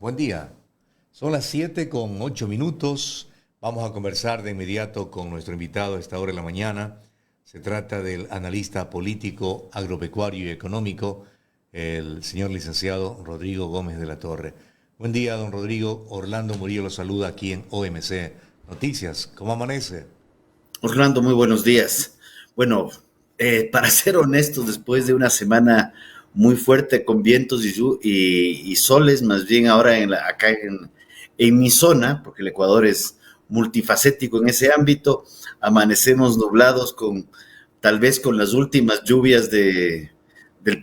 Buen día. Son las 7:08. Vamos a conversar de inmediato con nuestro invitado a esta hora de la mañana. Se trata del analista político, agropecuario y económico, el señor licenciado Rodrigo Gómez de la Torre. Buen día, don Rodrigo. Orlando Murillo lo saluda aquí en OMC Noticias. ¿Cómo amanece? Orlando, muy buenos días. Bueno, para ser honestos, después de una semana muy fuerte con vientos y soles, más bien ahora acá en mi zona, porque el Ecuador es multifacético en ese ámbito, amanecemos nublados tal vez con las últimas lluvias del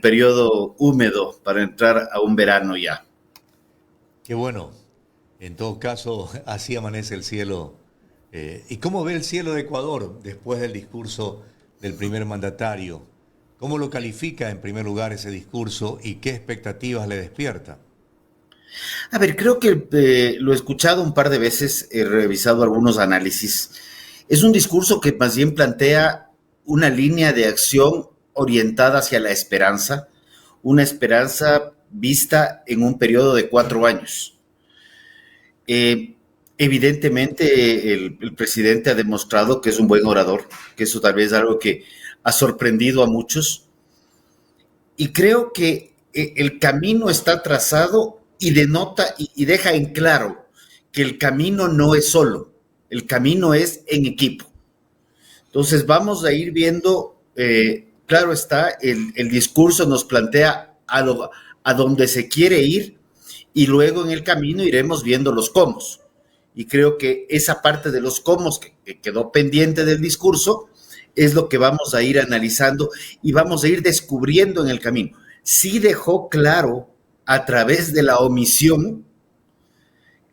periodo húmedo para entrar a un verano ya. Qué bueno. En todo caso, así amanece el cielo. ¿Y cómo ve el cielo de Ecuador después del discurso del primer mandatario? ¿Cómo lo califica en primer lugar ese discurso y qué expectativas le despierta? A ver, creo que lo he escuchado un par de veces, he revisado algunos análisis. Es un discurso que más bien plantea una línea de acción orientada hacia la esperanza, una esperanza vista en un periodo de 4 años. Evidentemente, el presidente ha demostrado que es un buen orador, que eso tal vez es algo que ha sorprendido a muchos. Y creo que el camino está trazado y denota y deja en claro que el camino no es solo, el camino es en equipo. Entonces vamos a ir viendo, claro está, el discurso nos plantea a dónde se quiere ir y luego en el camino iremos viendo los cómo. Y creo que esa parte de los cómo que quedó pendiente del discurso es lo que vamos a ir analizando y vamos a ir descubriendo en el camino. Sí dejó claro a través de la omisión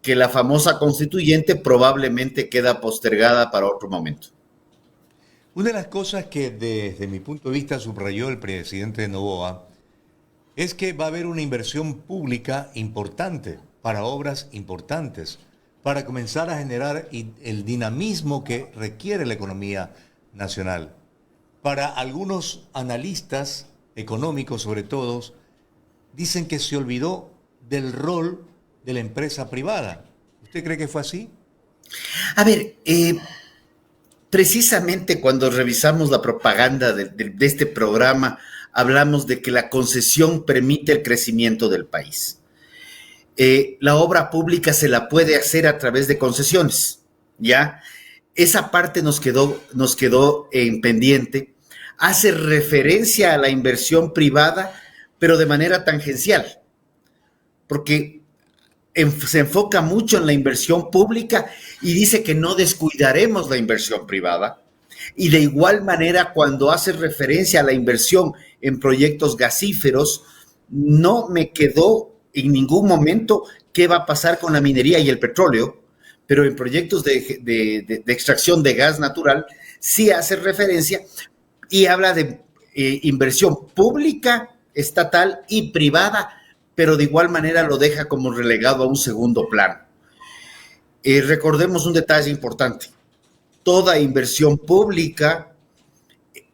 que la famosa constituyente probablemente queda postergada para otro momento. Una de las cosas que desde mi punto de vista subrayó el presidente Noboa es que va a haber una inversión pública importante para obras importantes, para comenzar a generar el dinamismo que requiere la economía nacional. Para algunos analistas económicos, sobre todo, dicen que se olvidó del rol de la empresa privada. ¿Usted cree que fue así? A ver, precisamente cuando revisamos la propaganda de este programa, hablamos de que la concesión permite el crecimiento del país. La obra pública se la puede hacer a través de concesiones, ¿ya? Esa parte nos quedó en pendiente. Hace referencia a la inversión privada, pero de manera tangencial, porque se enfoca mucho en la inversión pública y dice que no descuidaremos la inversión privada. Y de igual manera, cuando hace referencia a la inversión en proyectos gasíferos, no me quedó en ningún momento qué va a pasar con la minería y el petróleo, pero en proyectos de extracción de gas natural sí hace referencia y habla de inversión pública, estatal y privada, pero de igual manera lo deja como relegado a un segundo plano. Recordemos un detalle importante. Toda inversión pública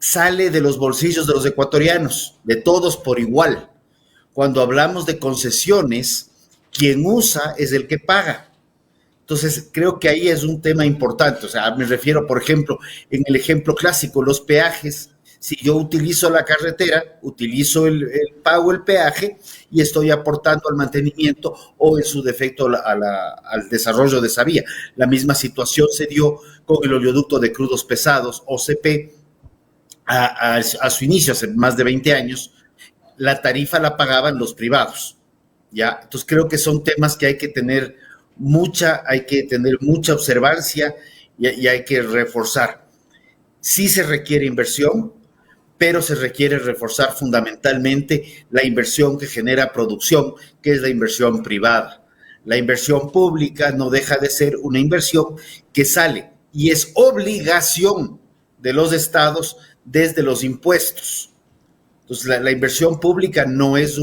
sale de los bolsillos de los ecuatorianos, de todos por igual. Cuando hablamos de concesiones, quien usa es el que paga. Entonces, creo que ahí es un tema importante. O sea, me refiero, por ejemplo, en el ejemplo clásico, los peajes. Si yo utilizo la carretera, utilizo pago el peaje y estoy aportando al mantenimiento o en su defecto al desarrollo de esa vía. La misma situación se dio con el oleoducto de crudos pesados, OCP, a su inicio, hace más de 20 años. La tarifa la pagaban los privados, ¿ya? Entonces creo que son temas que hay que tener mucha observancia y hay que reforzar. Sí se requiere inversión, pero se requiere reforzar fundamentalmente la inversión que genera producción, que es la inversión privada. La inversión pública no deja de ser una inversión que sale y es obligación de los estados desde los impuestos. Entonces, la inversión pública no es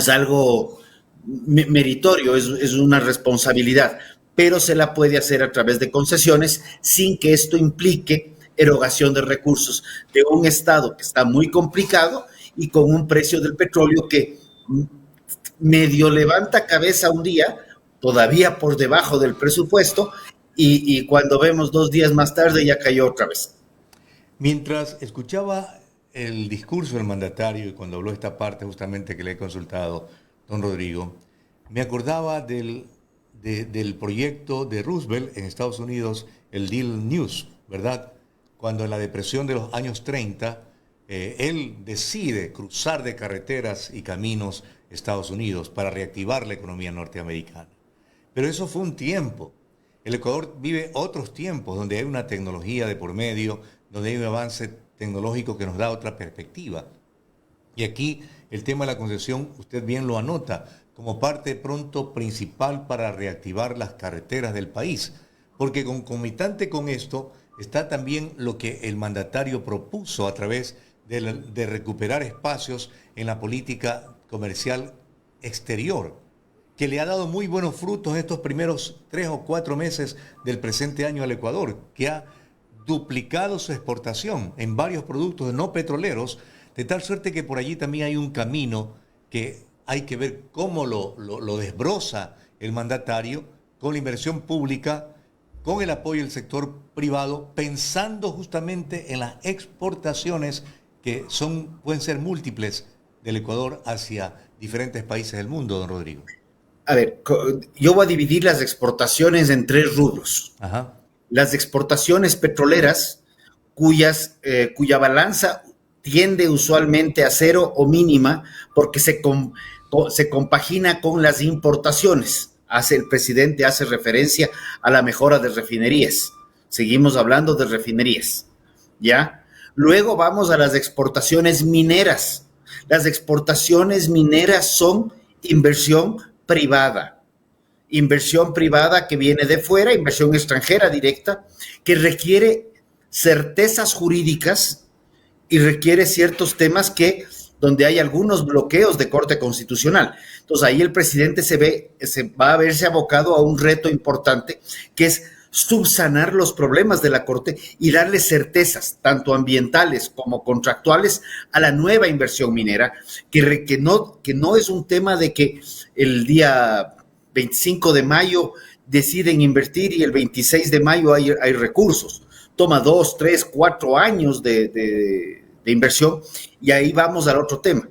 algo meritorio, es una responsabilidad, pero se la puede hacer a través de concesiones sin que esto implique erogación de recursos de un estado que está muy complicado y con un precio del petróleo que medio levanta cabeza un día, todavía por debajo del presupuesto, y cuando vemos 2 días más tarde ya cayó otra vez. Mientras escuchaba el discurso del mandatario y cuando habló esta parte justamente que le he consultado, don Rodrigo, me acordaba del proyecto de Roosevelt en Estados Unidos, el Deal News, ¿verdad? Cuando en la depresión de los años 30, él decide cruzar de carreteras y caminos Estados Unidos para reactivar la economía norteamericana. Pero eso fue un tiempo. El Ecuador vive otros tiempos donde hay una tecnología de por medio, donde hay un avance tecnológico que nos da otra perspectiva. Y aquí el tema de la concesión, usted bien lo anota, como parte pronto principal para reactivar las carreteras del país. Porque concomitante con esto está también lo que el mandatario propuso a través de recuperar espacios en la política comercial exterior, que le ha dado muy buenos frutos en estos primeros 3 o 4 meses del presente año al Ecuador, que ha duplicado su exportación en varios productos no petroleros, de tal suerte que por allí también hay un camino que hay que ver cómo lo desbroza el mandatario con la inversión pública, con el apoyo del sector privado, pensando justamente en las exportaciones que pueden ser múltiples del Ecuador hacia diferentes países del mundo, don Rodrigo. A ver, yo voy a dividir las exportaciones en 3 rubros. Ajá. Las exportaciones petroleras, cuya balanza tiende usualmente a cero o mínima, porque se compagina con las importaciones. El presidente hace referencia a la mejora de refinerías. Seguimos hablando de refinerías, ¿ya? Luego vamos a las exportaciones mineras. Las exportaciones mineras son inversión privada que viene de fuera, inversión extranjera directa, que requiere certezas jurídicas y requiere ciertos temas donde hay algunos bloqueos de corte constitucional. Entonces ahí el presidente va a verse abocado a un reto importante, que es subsanar los problemas de la corte y darle certezas, tanto ambientales como contractuales, a la nueva inversión minera, que no es un tema de que el día 25 de mayo deciden invertir y el 26 de mayo hay recursos. Toma 2, 3, 4 años de inversión, y ahí vamos al otro tema.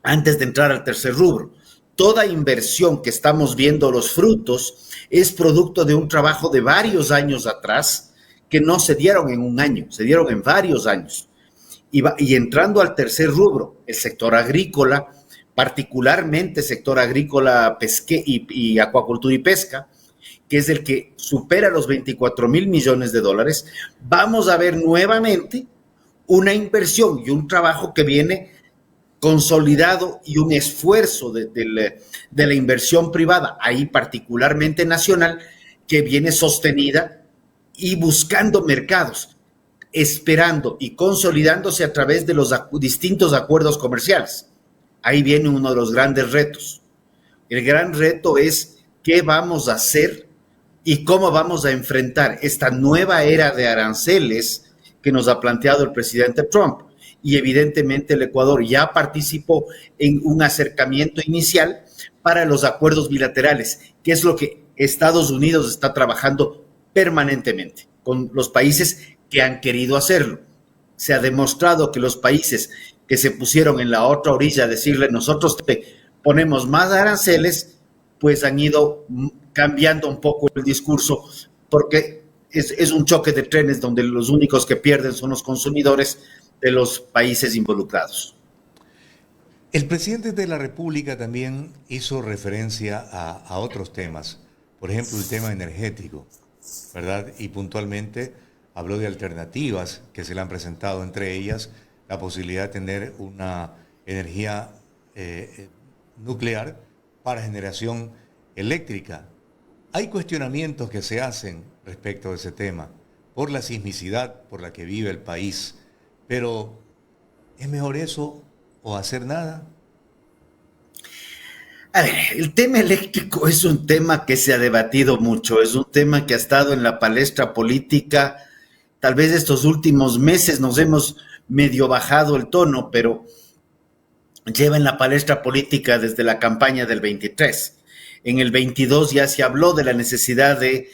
Antes de entrar al tercer rubro, toda inversión que estamos viendo los frutos es producto de un trabajo de varios años atrás, que no se dieron en un año, se dieron en varios años. Y entrando al tercer rubro, el sector agrícola, particularmente sector agrícola, y acuacultura y pesca, que es el que supera los 24,000 millones de dólares, vamos a ver nuevamente una inversión y un trabajo que viene consolidado, y un esfuerzo de la inversión privada, ahí particularmente nacional, que viene sostenida y buscando mercados, esperando y consolidándose a través de los distintos acuerdos comerciales. Ahí viene uno de los grandes retos. El gran reto es qué vamos a hacer y cómo vamos a enfrentar esta nueva era de aranceles que nos ha planteado el presidente Trump. Y evidentemente el Ecuador ya participó en un acercamiento inicial para los acuerdos bilaterales, que es lo que Estados Unidos está trabajando permanentemente con los países que han querido hacerlo. Se ha demostrado que los países que se pusieron en la otra orilla a decirle nosotros te ponemos más aranceles, pues han ido cambiando un poco el discurso, porque es un choque de trenes donde los únicos que pierden son los consumidores de los países involucrados. El presidente de la República también hizo referencia a otros temas, por ejemplo el tema energético, ¿verdad? Y puntualmente habló de alternativas que se le han presentado, entre ellas la posibilidad de tener una energía nuclear para generación eléctrica. Hay cuestionamientos que se hacen respecto a ese tema, por la sismicidad por la que vive el país. Pero, ¿es mejor eso o hacer nada? A ver, el tema eléctrico es un tema que se ha debatido mucho, es un tema que ha estado en la palestra política. Tal vez estos últimos meses nos hemos medio bajado el tono, pero lleva en la palestra política desde la campaña del 23. En el 22 ya se habló de la necesidad de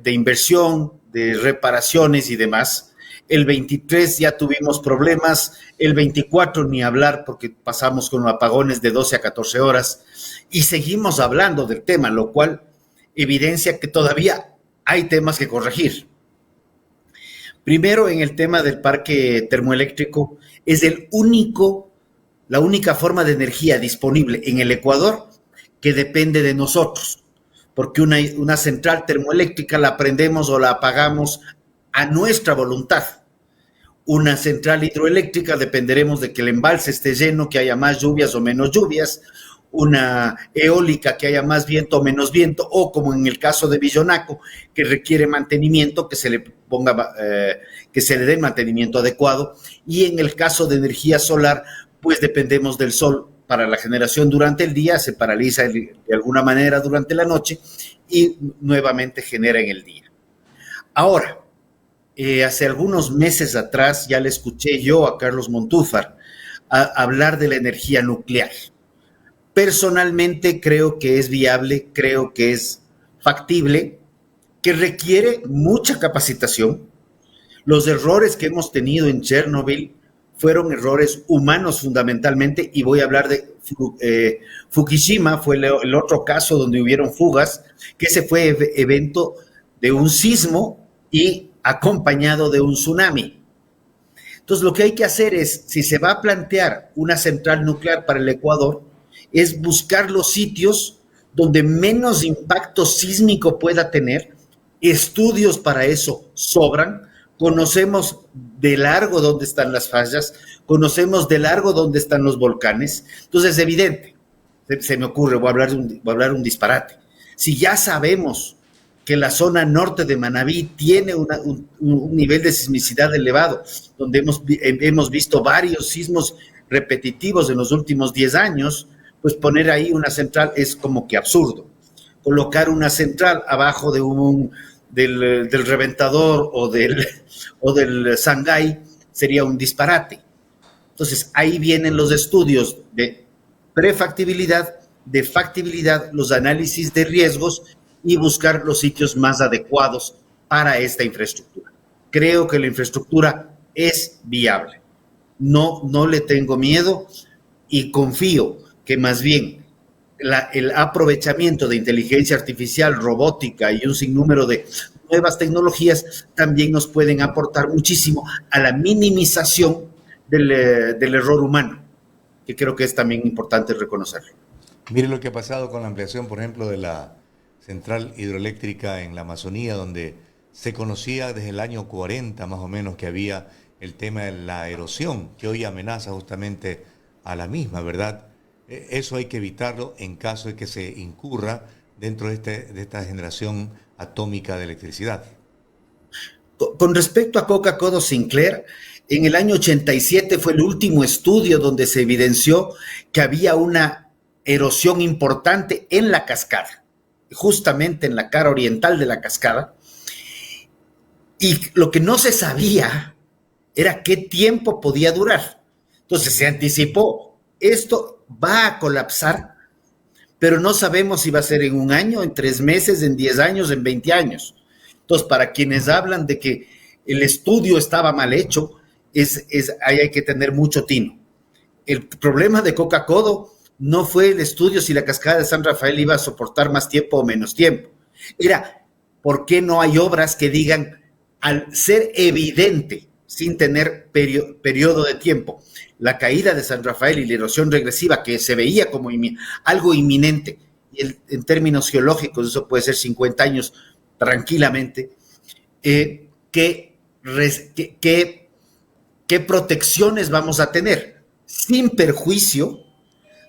inversión, de reparaciones y demás. El 23 ya tuvimos problemas, el 24 ni hablar porque pasamos con apagones de 12 a 14 horas y seguimos hablando del tema, lo cual evidencia que todavía hay temas que corregir. Primero, en el tema del parque termoeléctrico, es la única forma de energía disponible en el Ecuador que depende de nosotros, porque una central termoeléctrica la prendemos o la apagamos a nuestra voluntad. Una central hidroeléctrica dependeremos de que el embalse esté lleno, que haya más lluvias o menos lluvias. Una eólica, que haya más viento o menos viento, o como en el caso de Villonaco, que requiere mantenimiento, que se le dé mantenimiento adecuado. Y en el caso de energía solar, pues dependemos del sol para la generación durante el día, se paraliza de alguna manera durante la noche y nuevamente genera en el día. Ahora, hace algunos meses atrás ya le escuché yo a Carlos Montúfar hablar de la energía nuclear. Personalmente creo que es viable, creo que es factible, que requiere mucha capacitación. Los errores que hemos tenido en Chernobyl fueron errores humanos fundamentalmente, y voy a hablar de Fukushima, fue el otro caso donde hubieron fugas, que ese fue evento de un sismo y acompañado de un tsunami. Entonces, lo que hay que hacer es, si se va a plantear una central nuclear para el Ecuador, es buscar los sitios donde menos impacto sísmico pueda tener. Estudios para eso sobran. Conocemos de largo dónde están las fallas, conocemos de largo dónde están los volcanes. Entonces, es evidente, se me ocurre, voy a hablar un disparate. Si ya sabemos que la zona norte de Manabí tiene un nivel de sismicidad elevado, donde hemos visto varios sismos repetitivos en los últimos 10 años, pues poner ahí una central es como que absurdo. Colocar una central abajo del reventador o del Shanghái sería un disparate. Entonces, ahí vienen los estudios de prefactibilidad, de factibilidad, los análisis de riesgos y buscar los sitios más adecuados para esta infraestructura. Creo que la infraestructura es viable. No le tengo miedo y confío que más bien el aprovechamiento de inteligencia artificial, robótica y un sinnúmero de nuevas tecnologías también nos pueden aportar muchísimo a la minimización del error humano, que creo que es también importante reconocerlo. Mire lo que ha pasado con la ampliación, por ejemplo, de la central hidroeléctrica en la Amazonía, donde se conocía desde el año 40 más o menos que había el tema de la erosión, que hoy amenaza justamente a la misma, ¿verdad? Eso hay que evitarlo en caso de que se incurra dentro de esta generación atómica de electricidad. Con respecto a Coca-Cola Sinclair, en el año 87 fue el último estudio donde se evidenció que había una erosión importante en la cascada, justamente en la cara oriental de la cascada, y lo que no se sabía era qué tiempo podía durar. Entonces se anticipó, esto va a colapsar, pero no sabemos si va a ser en un año, en 3 meses, en 10 años, en 20 años. Entonces, para quienes hablan de que el estudio estaba mal hecho, ahí hay que tener mucho tino. El problema de Coca-Cola no fue el estudio si la cascada de San Rafael iba a soportar más tiempo o menos tiempo. Era, ¿por qué no hay obras que digan, al ser evidente, sin tener periodo de tiempo, la caída de San Rafael y la erosión regresiva que se veía como algo inminente, y en términos geológicos eso puede ser 50 años tranquilamente, ¿qué protecciones vamos a tener? Sin perjuicio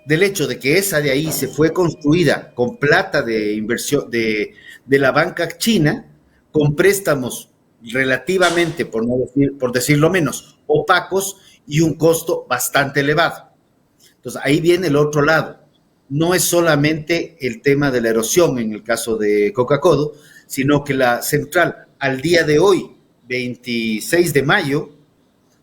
del hecho de que esa de ahí se fue construida con plata de inversión de la banca china, con préstamos relativamente, por decirlo menos, opacos y un costo bastante elevado. Entonces, ahí viene el otro lado. No es solamente el tema de la erosión en el caso de Coca-Cola, sino que la central al día de hoy, 26 de mayo,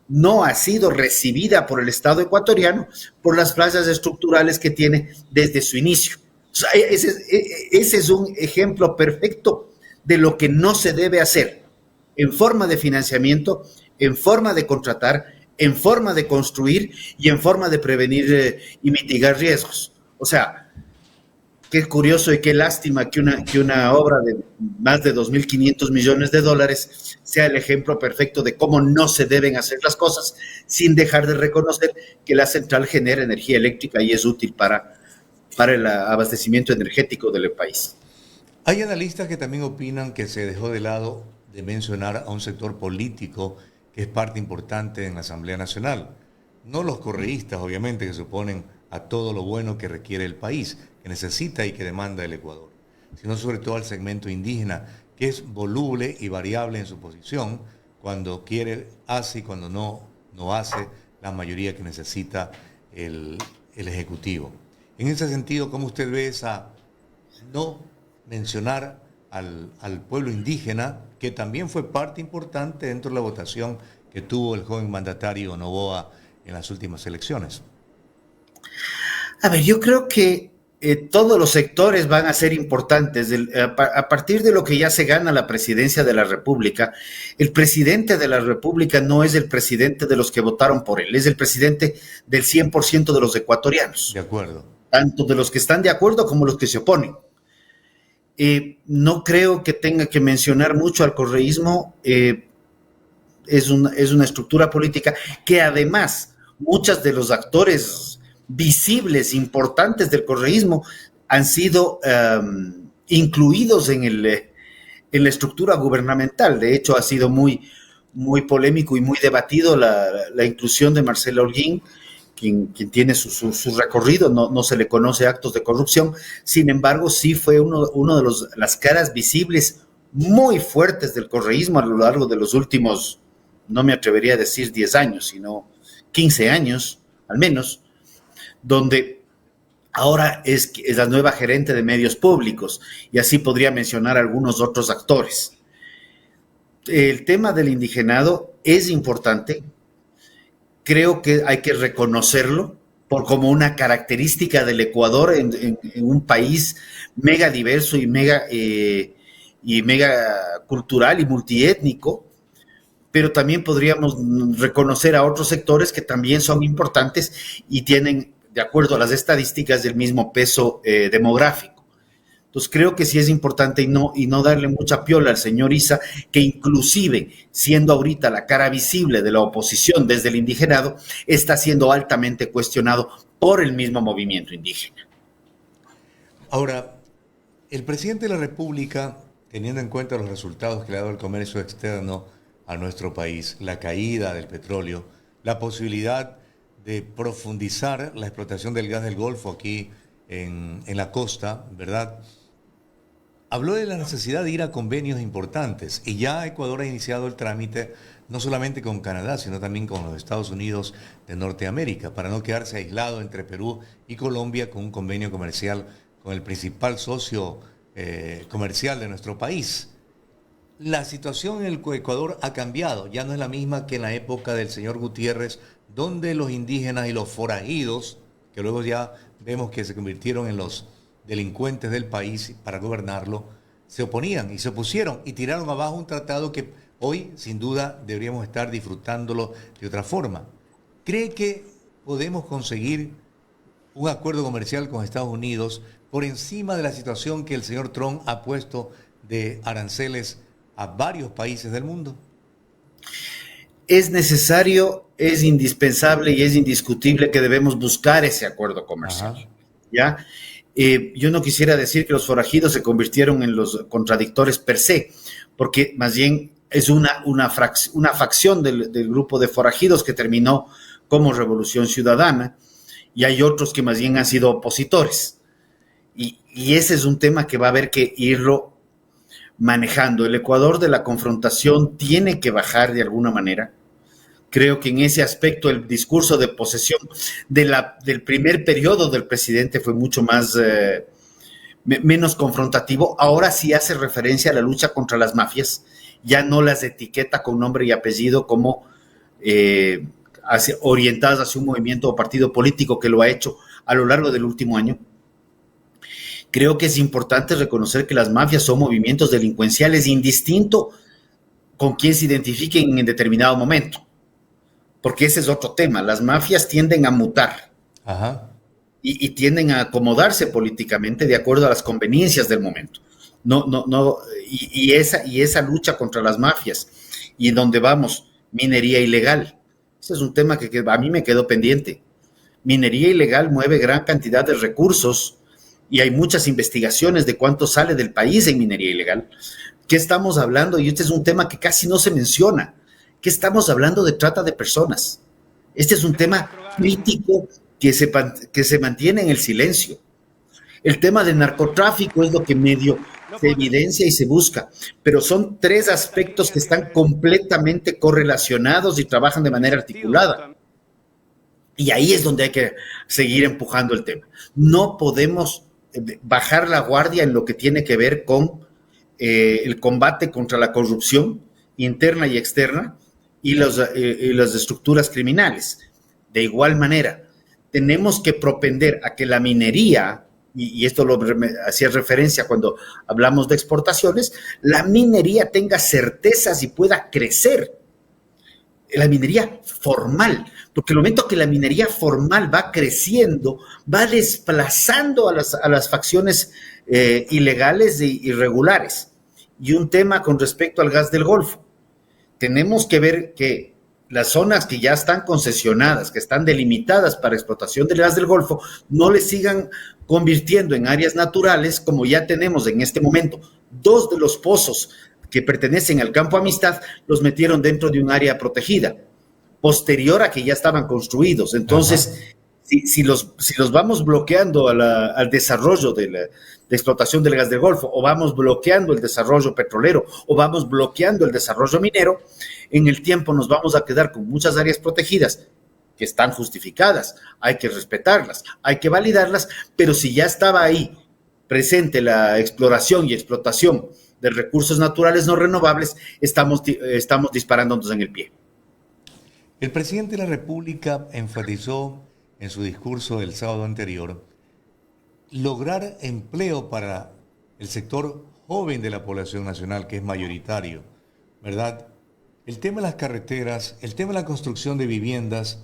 no ha sido recibida por el Estado ecuatoriano por las fallas estructurales que tiene desde su inicio. O sea, ese es un ejemplo perfecto de lo que no se debe hacer en forma de financiamiento, en forma de contratar, en forma de construir y en forma de prevenir y mitigar riesgos. O sea, qué curioso y qué lástima que una obra de más de 2.500 millones de dólares sea el ejemplo perfecto de cómo no se deben hacer las cosas, sin dejar de reconocer que la central genera energía eléctrica y es útil para el abastecimiento energético del país. Hay analistas que también opinan que se dejó de lado de mencionar a un sector político que es parte importante en la Asamblea Nacional. No los correístas, obviamente, que se oponen a todo lo bueno que requiere el país, que necesita y que demanda el Ecuador, sino sobre todo al segmento indígena, que es voluble y variable en su posición, cuando quiere hace y cuando no hace la mayoría que necesita el Ejecutivo. En ese sentido, ¿cómo usted ve esa no mencionar al pueblo indígena, que también fue parte importante dentro de la votación que tuvo el joven mandatario Noboa en las últimas elecciones? A ver, yo creo que todos los sectores van a ser importantes. A partir de lo que ya se gana la presidencia de la República, el presidente de la República no es el presidente de los que votaron por él, es el presidente del 100% de los ecuatorianos. De acuerdo. Tanto de los que están de acuerdo como los que se oponen. No creo que tenga que mencionar mucho al correísmo. Es una estructura política que además muchos de los actores visibles, importantes del correísmo han sido incluidos en la estructura gubernamental. De hecho, ha sido muy polémico y muy debatido la inclusión de Marcelo Holguín, quien tiene su recorrido, no se le conoce actos de corrupción. Sin embargo, sí fue uno de las caras visibles muy fuertes del correísmo a lo largo de los últimos, no me atrevería a decir 10 años, sino 15 años al menos, donde ahora es la nueva gerente de medios públicos, y así podría mencionar algunos otros actores. El tema del indigenado es importante. Creo que hay que reconocerlo como una característica del Ecuador en un país mega diverso y mega cultural y multiétnico, pero también podríamos reconocer a otros sectores que también son importantes y tienen, de acuerdo a las estadísticas, el mismo peso demográfico. Entonces creo que sí es importante y no darle mucha piola al señor Issa, que inclusive siendo ahorita la cara visible de la oposición desde el indigenado, está siendo altamente cuestionado por el mismo movimiento indígena. Ahora, el presidente de la República, teniendo en cuenta los resultados que le ha dado el comercio externo a nuestro país, la caída del petróleo, la posibilidad de profundizar la explotación del gas del Golfo aquí en la costa, ¿verdad?, habló de la necesidad de ir a convenios importantes, y ya Ecuador ha iniciado el trámite no solamente con Canadá, sino también con los Estados Unidos de Norteamérica, para no quedarse aislado entre Perú y Colombia con un convenio comercial con el principal socio comercial de nuestro país. La situación en el Ecuador ha cambiado, ya no es la misma que en la época del señor Gutiérrez, donde los indígenas y los forajidos, que luego ya vemos que se convirtieron en los delincuentes del país para gobernarlo, se oponían y se opusieron y tiraron abajo un tratado que hoy sin duda deberíamos estar disfrutándolo de otra forma. ¿Cree que podemos conseguir un acuerdo comercial con Estados Unidos por encima de la situación que el señor Trump ha puesto de aranceles a varios países del mundo? Es necesario, es indispensable y es indiscutible que debemos buscar ese acuerdo comercial. Ajá. ¿Ya? Yo no quisiera decir que los forajidos se convirtieron en los contradictores per se, porque más bien es una facción del grupo de forajidos que terminó como Revolución Ciudadana, y hay otros que más bien han sido opositores. Y ese es un tema que va a haber que irlo manejando. El Ecuador de la confrontación tiene que bajar de alguna manera. Creo que en ese aspecto el discurso de posesión del primer periodo del presidente fue mucho más menos confrontativo. Ahora sí hace referencia a la lucha contra las mafias, ya no las etiqueta con nombre y apellido como orientadas hacia un movimiento o partido político que lo ha hecho a lo largo del último año. Creo que es importante reconocer que las mafias son movimientos delincuenciales indistinto con quién se identifiquen en determinado momento, porque ese es otro tema. Las mafias tienden a mutar. Ajá. Y tienden a acomodarse políticamente de acuerdo a las conveniencias del momento. Esa lucha contra las mafias y donde vamos, minería ilegal. Ese es un tema que a mí me quedó pendiente. Minería ilegal mueve gran cantidad de recursos y hay muchas investigaciones de cuánto sale del país en minería ilegal. ¿Qué estamos hablando? Y este es un tema que casi no se menciona. ¿Qué estamos hablando? De trata de personas. Este es un tema crítico que se mantiene en el silencio. El tema del narcotráfico es lo que medio se evidencia y se busca, pero son tres aspectos que están completamente correlacionados y trabajan de manera articulada. Y ahí es donde hay que seguir empujando el tema. No podemos bajar la guardia en lo que tiene que ver con el combate contra la corrupción interna y externa y las estructuras criminales. De igual manera, tenemos que propender a que la minería, y esto lo hacía referencia cuando hablamos de exportaciones, la minería tenga certezas y pueda crecer. La minería formal, porque el momento que la minería formal va creciendo, va desplazando a las facciones ilegales e irregulares. Y un tema con respecto al gas del Golfo. Tenemos que ver que las zonas que ya están concesionadas, que están delimitadas para explotación del gas del Golfo, no le sigan convirtiendo en áreas naturales, como ya tenemos en este momento. 2 de los pozos que pertenecen al Campo Amistad los metieron dentro de un área protegida, posterior a que ya estaban construidos. Entonces, si los vamos bloqueando al desarrollo de explotación del gas del Golfo, o vamos bloqueando el desarrollo petrolero, o vamos bloqueando el desarrollo minero, en el tiempo nos vamos a quedar con muchas áreas protegidas que están justificadas, hay que respetarlas, hay que validarlas, pero si ya estaba ahí presente la exploración y explotación de recursos naturales no renovables, estamos disparándonos en el pie. El presidente de la República enfatizó en su discurso del sábado anterior lograr empleo para el sector joven de la población nacional, que es mayoritario, ¿verdad? El tema de las carreteras, el tema de la construcción de viviendas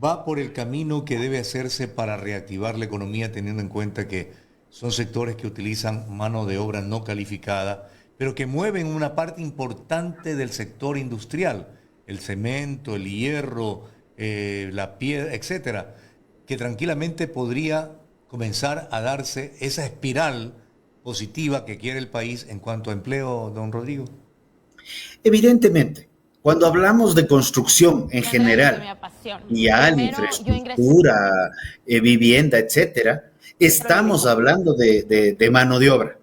va por el camino que debe hacerse para reactivar la economía, teniendo en cuenta que son sectores que utilizan mano de obra no calificada, pero que mueven una parte importante del sector industrial, el cemento, el hierro, la piedra, etcétera, que tranquilamente podría comenzar a darse esa espiral positiva que quiere el país en cuanto a empleo, don Rodrigo. Evidentemente, cuando hablamos de construcción en general, vial, infraestructura, vivienda, etcétera, estamos hablando de mano de obra.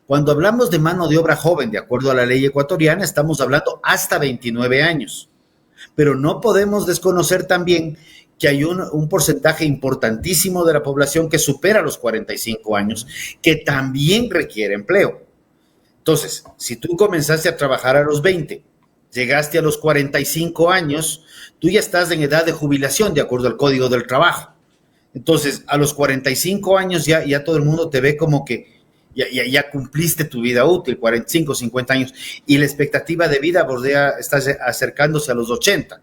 Cuando hablamos de mano de obra joven, de acuerdo a la ley ecuatoriana, estamos hablando hasta 29 años. Pero no podemos desconocer también que hay un porcentaje importantísimo de la población que supera los 45 años, que también requiere empleo. Entonces, si tú comenzaste a trabajar a los 20, llegaste a los 45 años, tú ya estás en edad de jubilación, de acuerdo al Código del Trabajo. Entonces, a los 45 años ya todo el mundo te ve como que ya cumpliste tu vida útil, 45, 50 años, y la expectativa de vida está acercándose a los 80.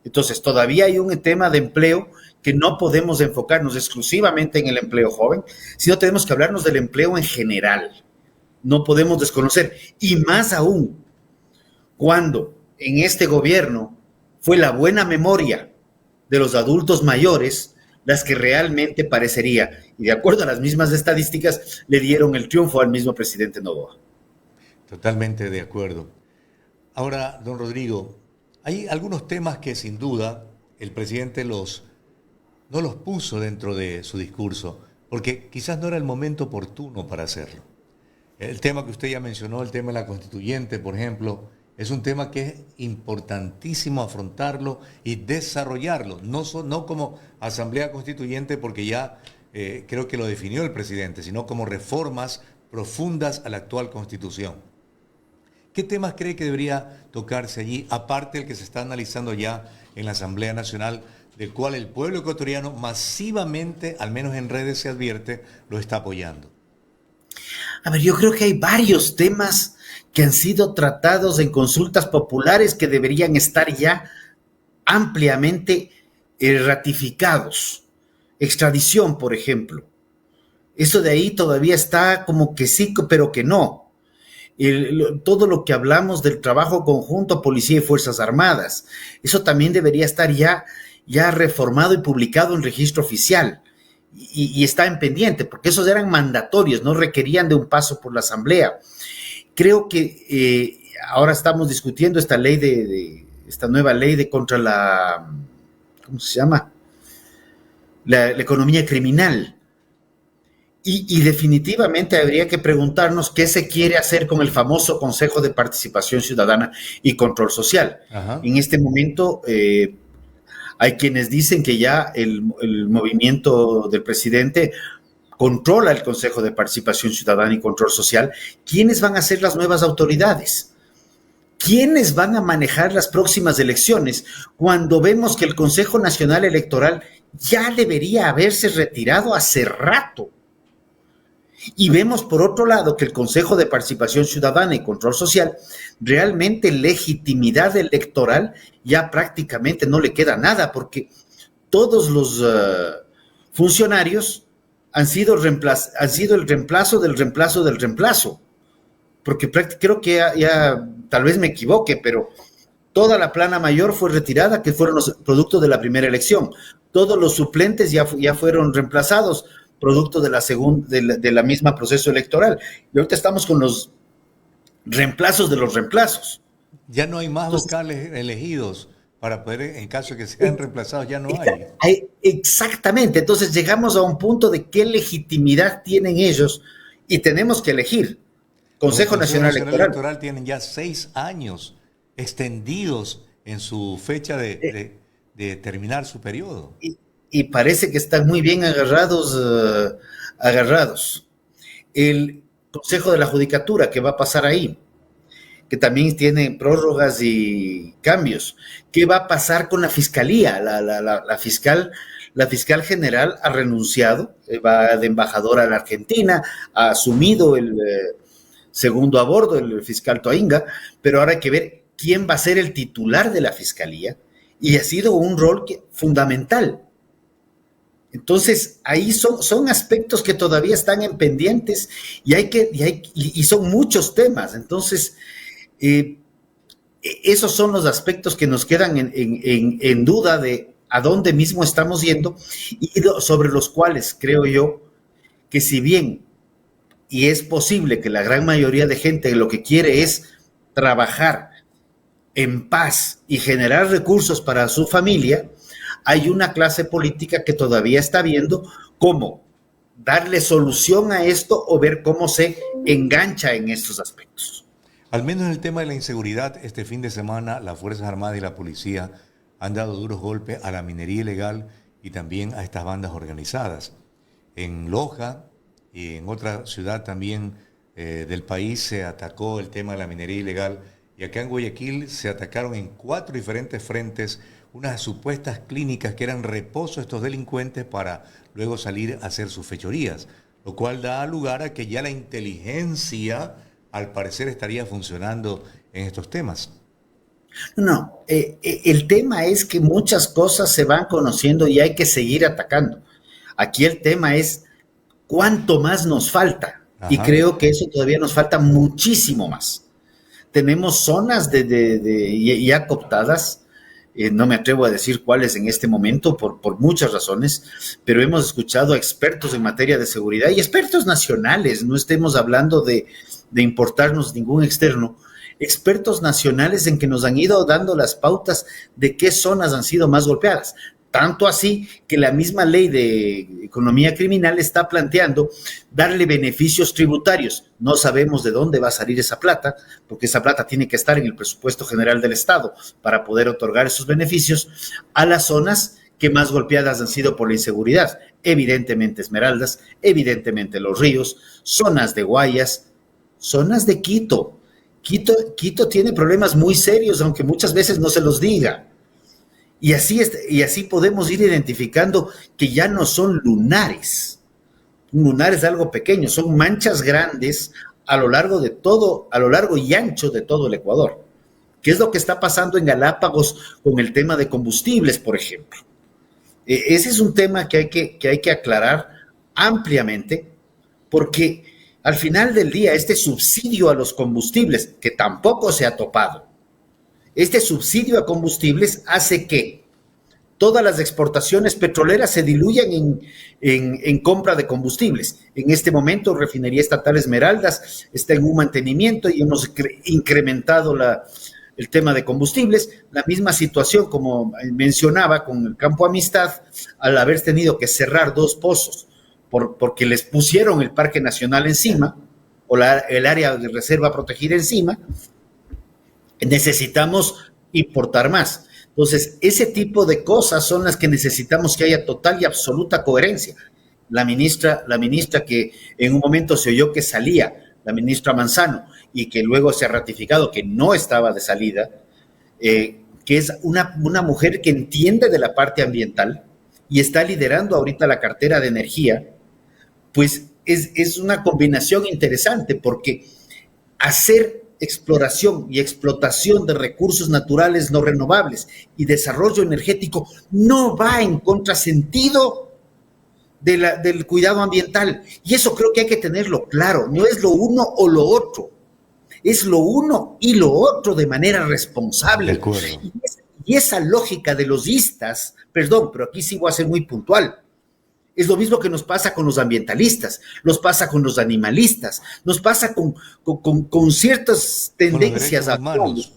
Entonces, todavía hay un tema de empleo que no podemos enfocarnos exclusivamente en el empleo joven, sino tenemos que hablarnos del empleo en general. No podemos desconocer, y más aún, cuando en este gobierno fue la buena memoria de los adultos mayores las que realmente parecería, y de acuerdo a las mismas estadísticas, le dieron el triunfo al mismo presidente Noboa. Totalmente de acuerdo. Ahora, don Rodrigo, hay algunos temas que sin duda el presidente no los puso dentro de su discurso, porque quizás no era el momento oportuno para hacerlo. El tema que usted ya mencionó, el tema de la constituyente, por ejemplo, es un tema que es importantísimo afrontarlo y desarrollarlo, no como asamblea constituyente, porque ya creo que lo definió el presidente, sino como reformas profundas a la actual constitución. ¿Qué temas cree que debería tocarse allí, aparte del que se está analizando ya en la Asamblea Nacional, del cual el pueblo ecuatoriano masivamente, al menos en redes se advierte, lo está apoyando? A ver, yo creo que hay varios temas que han sido tratados en consultas populares que deberían estar ya ampliamente ratificados. Extradición, por ejemplo. Eso de ahí todavía está como que sí, pero que no. Todo lo que hablamos del trabajo conjunto, policía y fuerzas armadas, eso también debería estar ya reformado y publicado en registro oficial. Y está en pendiente, porque esos eran mandatorios, no requerían de un paso por la Asamblea. Creo que ahora estamos discutiendo esta ley esta nueva ley de contra la, ¿cómo se llama? La economía criminal. Y definitivamente habría que preguntarnos qué se quiere hacer con el famoso Consejo de Participación Ciudadana y Control Social. Ajá. En este momento hay quienes dicen que ya el movimiento del presidente controla el Consejo de Participación Ciudadana y Control Social. ¿Quiénes van a ser las nuevas autoridades? ¿Quiénes van a manejar las próximas elecciones cuando vemos que el Consejo Nacional Electoral ya debería haberse retirado hace rato? Y vemos, por otro lado, que el Consejo de Participación Ciudadana y Control Social, realmente legitimidad electoral ya prácticamente no le queda nada, porque todos los funcionarios han sido el reemplazo del reemplazo del reemplazo. Porque creo que ya tal vez me equivoque, pero toda la plana mayor fue retirada, que fueron los productos de la primera elección. Todos los suplentes ya fueron reemplazados, producto de la misma proceso electoral. Y ahorita estamos con los reemplazos de los reemplazos. Ya no hay más vocales elegidos para poder, en caso de que sean reemplazados, ya no hay. Exactamente. Entonces llegamos a un punto de qué legitimidad tienen ellos y tenemos que elegir. Consejo Nacional Electoral tienen ya 6 años extendidos en su fecha de terminar su periodo. Y parece que están muy bien agarrados. El Consejo de la Judicatura, ¿qué va a pasar ahí? Que también tiene prórrogas y cambios. ¿Qué va a pasar con la Fiscalía? La fiscal general ha renunciado, va de embajadora a la Argentina, ha asumido el segundo a bordo, el fiscal Toainga, pero ahora hay que ver quién va a ser el titular de la Fiscalía, y ha sido un rol fundamental. Entonces, ahí son aspectos que todavía están en pendientes y son muchos temas. Entonces, esos son los aspectos que nos quedan en duda de a dónde mismo estamos yendo y sobre los cuales creo yo que si bien, y es posible que la gran mayoría de gente lo que quiere es trabajar en paz y generar recursos para su familia, hay una clase política que todavía está viendo cómo darle solución a esto o ver cómo se engancha en estos aspectos. Al menos en el tema de la inseguridad, este fin de semana las Fuerzas Armadas y la policía han dado duros golpes a la minería ilegal y también a estas bandas organizadas. En Loja y en otra ciudad también del país se atacó el tema de la minería ilegal, y acá en Guayaquil se atacaron en 4 diferentes frentes unas supuestas clínicas que eran reposo de estos delincuentes para luego salir a hacer sus fechorías, lo cual da lugar a que ya la inteligencia al parecer estaría funcionando en estos temas. No, el tema es que muchas cosas se van conociendo y hay que seguir atacando. Aquí el tema es cuánto más nos falta. Ajá. Y creo que eso todavía nos falta muchísimo más. Tenemos zonas ya cooptadas, no me atrevo a decir cuáles en este momento por muchas razones, pero hemos escuchado a expertos en materia de seguridad y expertos nacionales, no estemos hablando de importarnos ningún externo, expertos nacionales en que nos han ido dando las pautas de qué zonas han sido más golpeadas. Tanto así que la misma ley de economía criminal está planteando darle beneficios tributarios. No sabemos de dónde va a salir esa plata, porque esa plata tiene que estar en el presupuesto general del Estado para poder otorgar esos beneficios a las zonas que más golpeadas han sido por la inseguridad. Evidentemente Esmeraldas, evidentemente Los Ríos, zonas de Guayas, zonas de Quito. Quito tiene problemas muy serios, aunque muchas veces no se los diga. Y así podemos ir identificando que ya no son lunares. Un lunar es algo pequeño, son manchas grandes a lo largo de todo, a lo largo y ancho de todo el Ecuador. ¿Qué es lo que está pasando en Galápagos con el tema de combustibles, por ejemplo? Ese es un tema que hay que aclarar ampliamente, porque al final del día este subsidio a los combustibles, que tampoco se ha topado, este subsidio a combustibles hace que todas las exportaciones petroleras se diluyan en compra de combustibles. En este momento, Refinería Estatal Esmeraldas está en un mantenimiento y hemos incrementado el tema de combustibles. La misma situación, como mencionaba, con el Campo Amistad, al haber tenido que cerrar 2 pozos porque les pusieron el Parque Nacional encima, o el área de reserva protegida encima, necesitamos importar más. Entonces, ese tipo de cosas son las que necesitamos que haya total y absoluta coherencia. La ministra que en un momento se oyó que salía, la ministra Manzano, y que luego se ha ratificado que no estaba de salida, que es una mujer que entiende de la parte ambiental y está liderando ahorita la cartera de energía, pues es una combinación interesante, porque hacer exploración y explotación de recursos naturales no renovables y desarrollo energético no va en contrasentido del cuidado ambiental. Y eso creo que hay que tenerlo claro. No es lo uno o lo otro. Es lo uno y lo otro de manera responsable. De acuerdo. Y esa lógica de los istas, perdón, pero aquí sí voy a ser muy puntual. Es lo mismo que nos pasa con los ambientalistas, nos pasa con los animalistas, nos pasa con ciertas tendencias actuales.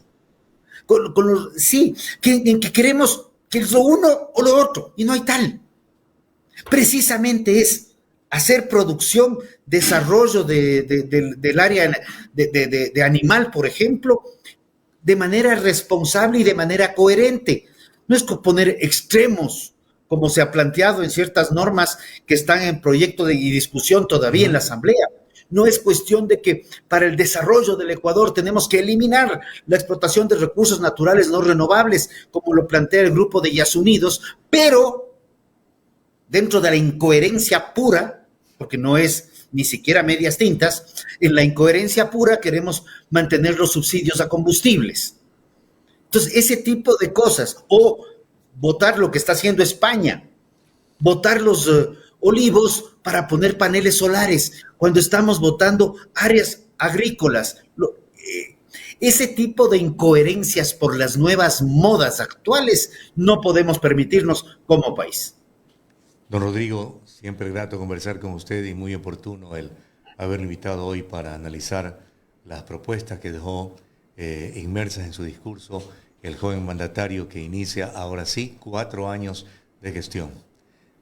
Sí, que queremos que es lo uno o lo otro, y no hay tal. Precisamente es hacer producción, desarrollo del área de animal, por ejemplo, de manera responsable y de manera coherente. No es poner extremos, como se ha planteado en ciertas normas que están en proyecto y discusión todavía en la Asamblea. No es cuestión de que para el desarrollo del Ecuador tenemos que eliminar la explotación de recursos naturales no renovables, como lo plantea el grupo de Yasunidos, pero dentro de la incoherencia pura, porque no es ni siquiera medias tintas, en la incoherencia pura queremos mantener los subsidios a combustibles. Entonces, ese tipo de cosas, o votar lo que está haciendo España, votar los olivos para poner paneles solares, cuando estamos votando áreas agrícolas. Ese tipo de incoherencias por las nuevas modas actuales no podemos permitirnos como país. Don Rodrigo, siempre grato conversar con usted y muy oportuno el haberlo invitado hoy para analizar las propuestas que dejó inmersas en su discurso el joven mandatario que inicia ahora sí 4 años de gestión.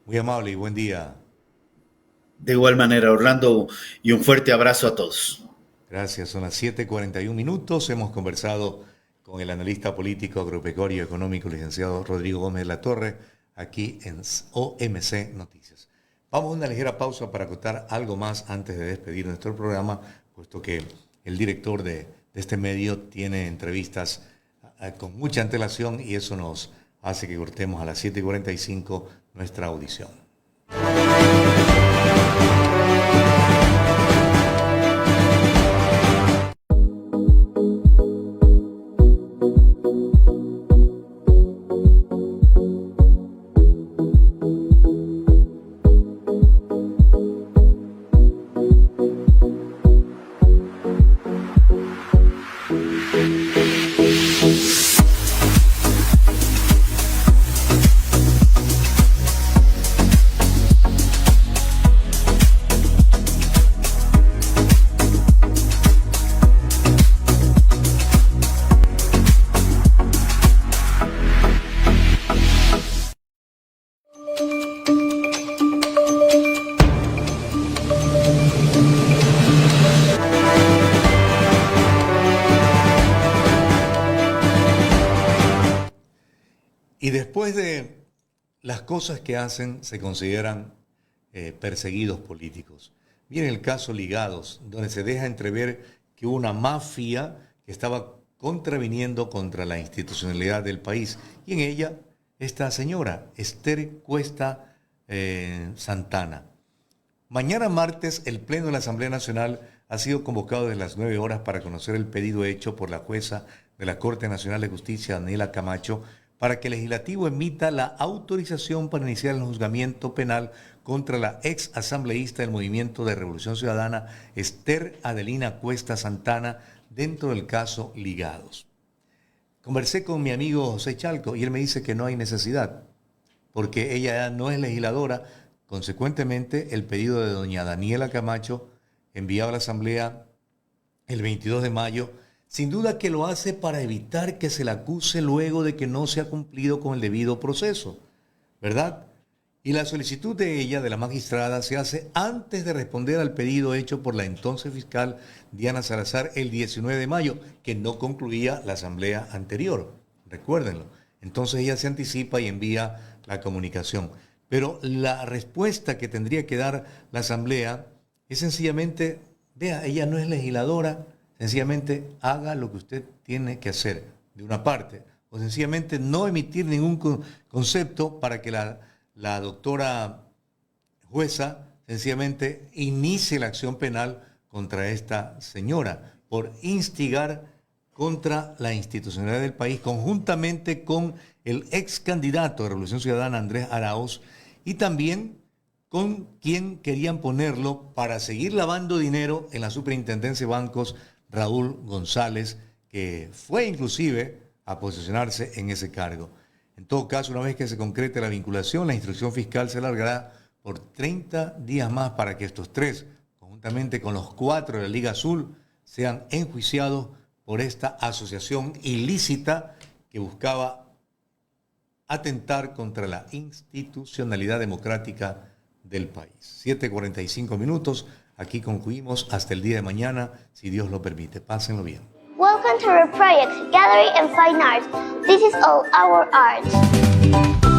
Muy amable y buen día. De igual manera, Orlando, y un fuerte abrazo a todos. Gracias, son las 7:41. Hemos conversado con el analista político, agropecuario y económico, licenciado Rodrigo Gómez de la Torre, aquí en OMC Noticias. Vamos a una ligera pausa para acotar algo más antes de despedir nuestro programa, puesto que el director de este medio tiene entrevistas con mucha antelación y eso nos hace que cortemos a las 7:45 nuestra audición. Y después de las cosas que hacen, se consideran perseguidos políticos. Miren el caso Ligados, donde se deja entrever que una mafia que estaba contraviniendo contra la institucionalidad del país. Y en ella, esta señora, Esther Cuesta Santana. Mañana martes, el Pleno de la Asamblea Nacional ha sido convocado desde las 9 horas para conocer el pedido hecho por la jueza de la Corte Nacional de Justicia, Daniela Camacho, para que el Legislativo emita la autorización para iniciar el juzgamiento penal contra la ex asambleísta del Movimiento de Revolución Ciudadana, Esther Adelina Cuesta Santana, dentro del caso Ligados. Conversé con mi amigo José Chalco y él me dice que no hay necesidad, porque ella ya no es legisladora. Consecuentemente, el pedido de doña Daniela Camacho, enviado a la Asamblea el 22 de mayo, sin duda que lo hace para evitar que se la acuse luego de que no se ha cumplido con el debido proceso, ¿verdad? Y la solicitud de ella, de la magistrada, se hace antes de responder al pedido hecho por la entonces fiscal Diana Salazar el 19 de mayo, que no concluía la asamblea anterior, recuérdenlo. Entonces ella se anticipa y envía la comunicación. Pero la respuesta que tendría que dar la asamblea es sencillamente, vea, ella no es legisladora, sencillamente haga lo que usted tiene que hacer, de una parte, o sencillamente no emitir ningún concepto para que la doctora jueza sencillamente inicie la acción penal contra esta señora por instigar contra la institucionalidad del país, conjuntamente con el ex candidato de Revolución Ciudadana, Andrés Arauz, y también con quien querían ponerlo para seguir lavando dinero en la Superintendencia de Bancos, Raúl González, que fue inclusive a posicionarse en ese cargo. En todo caso, una vez que se concrete la vinculación, la instrucción fiscal se alargará por 30 días más para que estos tres, conjuntamente con los 4 de la Liga Azul, sean enjuiciados por esta asociación ilícita que buscaba atentar contra la institucionalidad democrática del país. 7:45 minutos. Aquí concluimos hasta el día de mañana, si Dios lo permite. Pásenlo bien. Welcome to our project, Gallery and Fine Arts. This is all our art.